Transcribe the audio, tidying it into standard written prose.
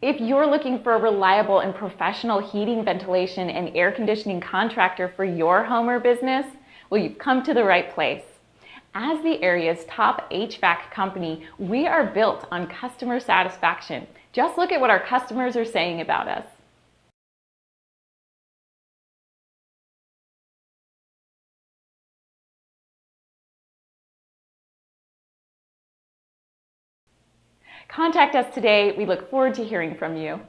If you're looking for a reliable and professional heating, ventilation, and air conditioning contractor for your home or business, well, you've come to the right place. As the area's top HVAC company, we are built on customer satisfaction. Just look at what our customers are saying about us. Contact us today. We look forward to hearing from you.